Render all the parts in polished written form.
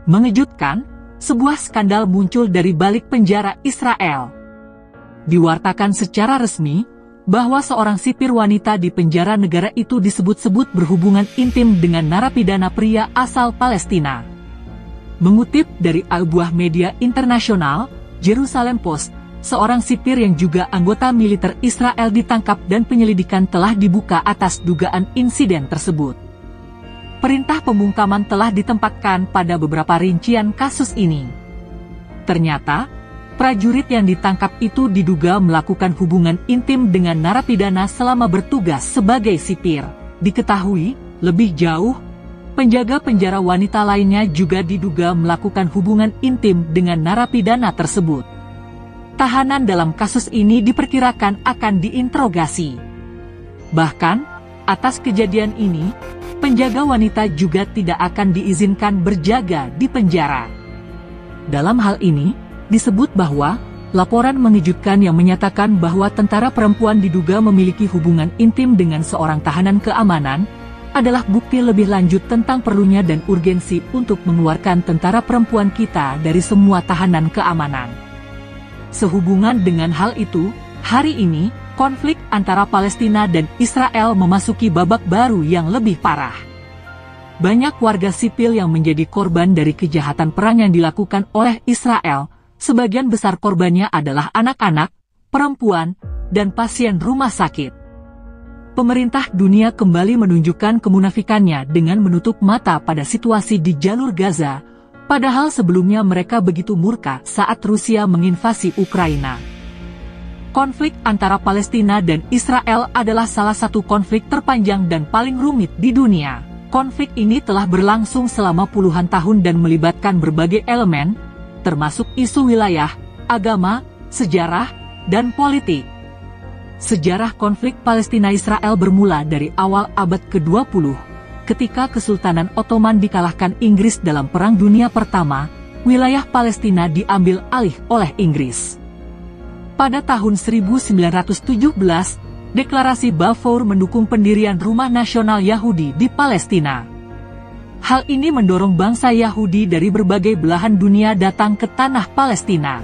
Mengejutkan, sebuah skandal muncul dari balik penjara Israel. Diwartakan secara resmi bahwa seorang sipir wanita di penjara negara itu disebut-sebut berhubungan intim dengan narapidana pria asal Palestina. Mengutip dari sebuah media internasional, Jerusalem Post, seorang sipir yang juga anggota militer Israel ditangkap dan penyelidikan telah dibuka atas dugaan insiden tersebut. Perintah pembungkaman telah ditempatkan pada beberapa rincian kasus ini. Ternyata, prajurit yang ditangkap itu diduga melakukan hubungan intim dengan narapidana selama bertugas sebagai sipir. Diketahui, lebih jauh, penjaga penjara wanita lainnya juga diduga melakukan hubungan intim dengan narapidana tersebut. Tahanan dalam kasus ini diperkirakan akan diinterogasi. Bahkan, atas kejadian ini, penjaga wanita juga tidak akan diizinkan berjaga di penjara. Dalam hal ini, disebut bahwa laporan mengejutkan yang menyatakan bahwa tentara perempuan diduga memiliki hubungan intim dengan seorang tahanan keamanan adalah bukti lebih lanjut tentang perlunya dan urgensi untuk mengeluarkan tentara perempuan kita dari semua tahanan keamanan. Sehubungan dengan hal itu, hari ini, konflik antara Palestina dan Israel memasuki babak baru yang lebih parah. Banyak warga sipil yang menjadi korban dari kejahatan perang yang dilakukan oleh Israel. Sebagian besar korbannya adalah anak-anak, perempuan, dan pasien rumah sakit. Pemerintah dunia kembali menunjukkan kemunafikannya dengan menutup mata pada situasi di jalur Gaza, padahal sebelumnya mereka begitu murka saat Rusia menginvasi Ukraina. Konflik antara Palestina dan Israel adalah salah satu konflik terpanjang dan paling rumit di dunia. Konflik ini telah berlangsung selama puluhan tahun dan melibatkan berbagai elemen, termasuk isu wilayah, agama, sejarah, dan politik. Sejarah konflik Palestina-Israel bermula dari awal abad ke-20, ketika Kesultanan Ottoman dikalahkan Inggris dalam Perang Dunia Pertama, wilayah Palestina diambil alih oleh Inggris. Pada tahun 1917, Deklarasi Balfour mendukung pendirian Rumah Nasional Yahudi di Palestina. Hal ini mendorong bangsa Yahudi dari berbagai belahan dunia datang ke tanah Palestina.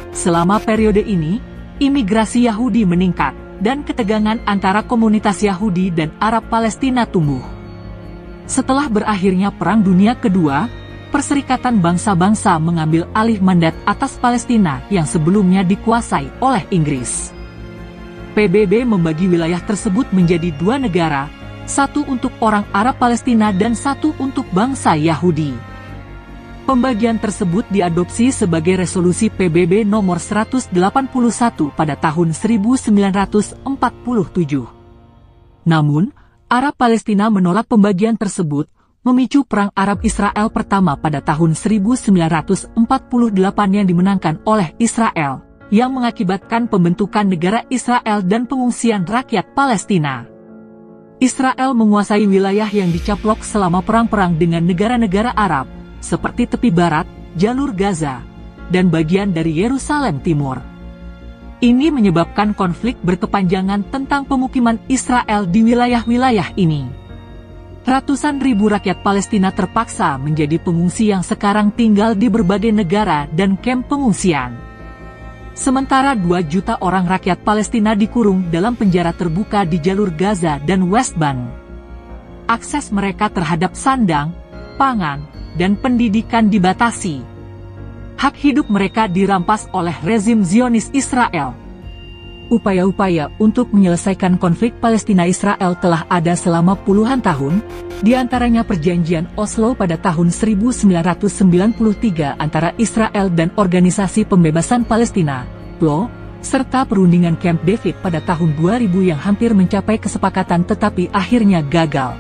Selama periode ini, imigrasi Yahudi meningkat, dan ketegangan antara komunitas Yahudi dan Arab Palestina tumbuh. Setelah berakhirnya Perang Dunia Kedua, Perserikatan Bangsa-Bangsa mengambil alih mandat atas Palestina yang sebelumnya dikuasai oleh Inggris. PBB membagi wilayah tersebut menjadi dua negara, satu untuk orang Arab Palestina dan satu untuk bangsa Yahudi. Pembagian tersebut diadopsi sebagai resolusi PBB nomor 181 pada tahun 1947. Namun, Arab Palestina menolak pembagian tersebut, memicu Perang Arab Israel pertama pada tahun 1948 yang dimenangkan oleh Israel, yang mengakibatkan pembentukan negara Israel dan pengungsian rakyat Palestina. Israel menguasai wilayah yang dicaplok selama perang-perang dengan negara-negara Arab, seperti tepi barat, jalur Gaza, dan bagian dari Yerusalem Timur. Ini menyebabkan konflik berkepanjangan tentang pemukiman Israel di wilayah-wilayah ini. Ratusan ribu rakyat Palestina terpaksa menjadi pengungsi yang sekarang tinggal di berbagai negara dan kamp pengungsian. Sementara 2 juta orang rakyat Palestina dikurung dalam penjara terbuka di jalur Gaza dan West Bank. Akses mereka terhadap sandang, pangan, dan pendidikan dibatasi. Hak hidup mereka dirampas oleh rezim Zionis Israel. Upaya-upaya untuk menyelesaikan konflik Palestina-Israel telah ada selama puluhan tahun, di antaranya Perjanjian Oslo pada tahun 1993 antara Israel dan Organisasi Pembebasan Palestina, PLO, serta perundingan Camp David pada tahun 2000 yang hampir mencapai kesepakatan tetapi akhirnya gagal.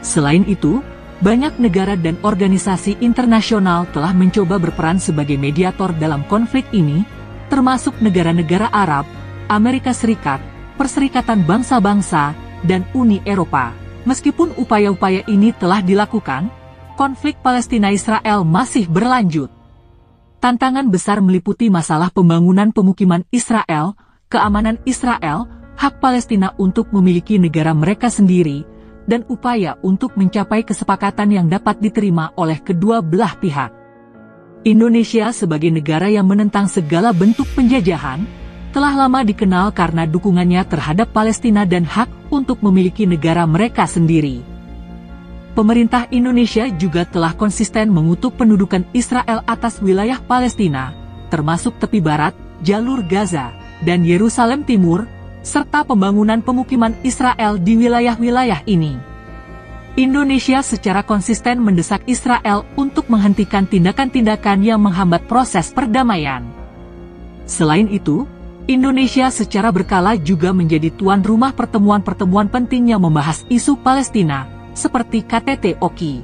Selain itu, banyak negara dan organisasi internasional telah mencoba berperan sebagai mediator dalam konflik ini, termasuk negara-negara Arab, Amerika Serikat, Perserikatan Bangsa-Bangsa, dan Uni Eropa. Meskipun upaya-upaya ini telah dilakukan, konflik Palestina-Israel masih berlanjut. Tantangan besar meliputi masalah pembangunan pemukiman Israel, keamanan Israel, hak Palestina untuk memiliki negara mereka sendiri, dan upaya untuk mencapai kesepakatan yang dapat diterima oleh kedua belah pihak. Indonesia sebagai negara yang menentang segala bentuk penjajahan, telah lama dikenal karena dukungannya terhadap Palestina dan hak untuk memiliki negara mereka sendiri. Pemerintah Indonesia juga telah konsisten mengutuk pendudukan Israel atas wilayah Palestina, termasuk tepi barat, jalur Gaza, dan Yerusalem Timur, serta pembangunan pemukiman Israel di wilayah-wilayah ini. Indonesia secara konsisten mendesak Israel untuk menghentikan tindakan-tindakan yang menghambat proses perdamaian. Selain itu, Indonesia secara berkala juga menjadi tuan rumah pertemuan-pertemuan penting yang membahas isu Palestina, seperti KTT OKI.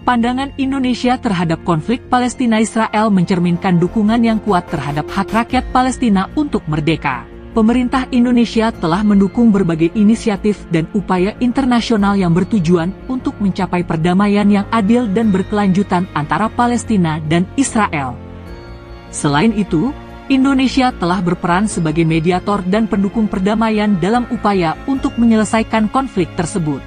Pandangan Indonesia terhadap konflik Palestina-Israel mencerminkan dukungan yang kuat terhadap hak rakyat Palestina untuk merdeka. Pemerintah Indonesia telah mendukung berbagai inisiatif dan upaya internasional yang bertujuan untuk mencapai perdamaian yang adil dan berkelanjutan antara Palestina dan Israel. Selain itu, Indonesia telah berperan sebagai mediator dan pendukung perdamaian dalam upaya untuk menyelesaikan konflik tersebut.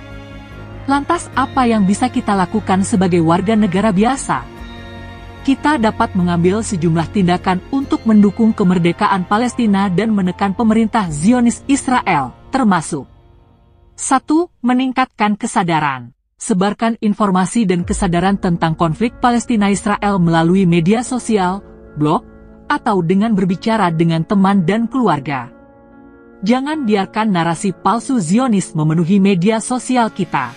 Lantas apa yang bisa kita lakukan sebagai warga negara biasa? Kita dapat mengambil sejumlah tindakan untuk mendukung kemerdekaan Palestina dan menekan pemerintah Zionis Israel, termasuk 1. Meningkatkan kesadaran. Sebarkan informasi dan kesadaran tentang konflik Palestina-Israel melalui media sosial, blog, atau dengan berbicara dengan teman dan keluarga. Jangan biarkan narasi palsu Zionis memenuhi media sosial kita.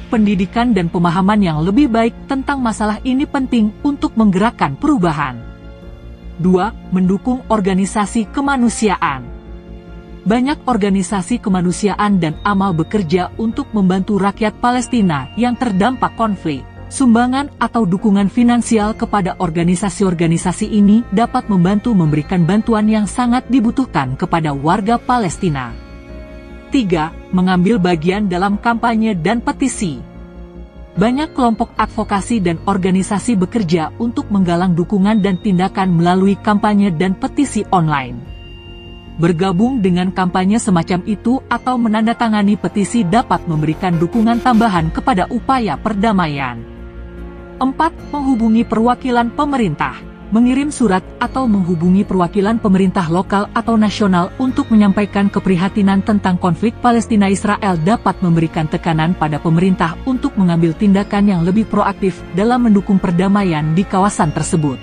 Pendidikan dan pemahaman yang lebih baik tentang masalah ini penting untuk menggerakkan perubahan. 2. Mendukung organisasi kemanusiaan. Banyak organisasi kemanusiaan dan amal bekerja untuk membantu rakyat Palestina yang terdampak konflik. Sumbangan atau dukungan finansial kepada organisasi-organisasi ini dapat membantu memberikan bantuan yang sangat dibutuhkan kepada warga Palestina. 3. Mengambil bagian dalam kampanye dan petisi. Banyak kelompok advokasi dan organisasi bekerja untuk menggalang dukungan dan tindakan melalui kampanye dan petisi online. Bergabung dengan kampanye semacam itu atau menandatangani petisi dapat memberikan dukungan tambahan kepada upaya perdamaian. 4. Menghubungi perwakilan pemerintah. Mengirim surat atau menghubungi perwakilan pemerintah lokal atau nasional untuk menyampaikan keprihatinan tentang konflik Palestina-Israel dapat memberikan tekanan pada pemerintah untuk mengambil tindakan yang lebih proaktif dalam mendukung perdamaian di kawasan tersebut.